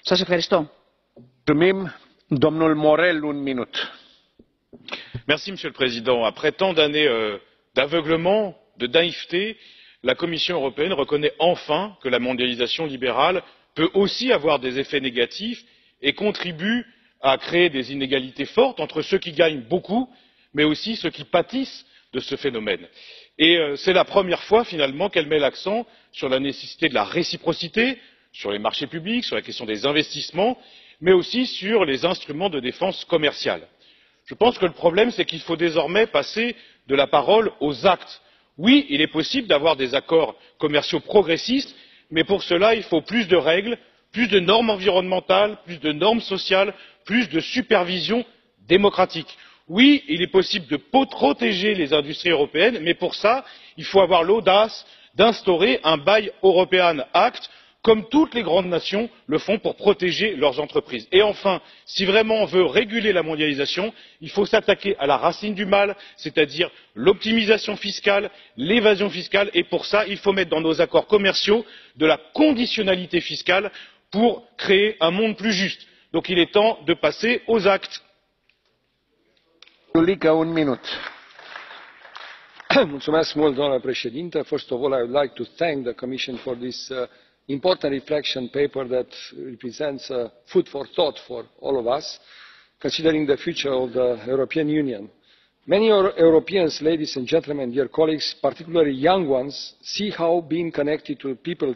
Monsieur le Président, après tant d'années d'aveuglement, de naïveté, la Commission européenne reconnaît enfin que la mondialisation libérale peut aussi avoir des effets négatifs et contribue à créer des inégalités fortes entre ceux qui gagnent beaucoup, mais aussi ceux qui pâtissent de ce phénomène. Et c'est la première fois, finalement, qu'elle met l'accent sur la nécessité de la réciprocité, sur les marchés publics, sur la question des investissements, mais aussi sur les instruments de défense commerciale. Je pense que le problème, c'est qu'il faut désormais passer de la parole aux actes. Oui, il est possible d'avoir des accords commerciaux progressistes, mais pour cela, il faut plus de règles, plus de normes environnementales, plus de normes sociales, plus de supervision démocratique. Oui, il est possible de protéger les industries européennes, mais pour cela, il faut avoir l'audace d'instaurer un Buy European Act, comme toutes les grandes nations le font pour protéger leurs entreprises. Et enfin, si vraiment on veut réguler la mondialisation, il faut s'attaquer à la racine du mal, c'est-à-dire l'optimisation fiscale, l'évasion fiscale, et pour cela, il faut mettre dans nos accords commerciaux de la conditionnalité fiscale pour créer un monde plus juste. Donc il est temps de passer aux actes. Doamnă președintă, first of all, I would like to thank the Commission for this important reflection paper that represents food for thought for all of us, considering the future of the European Union. Many Europeans, ladies and gentlemen, dear colleagues, particularly young ones, see how being connected to people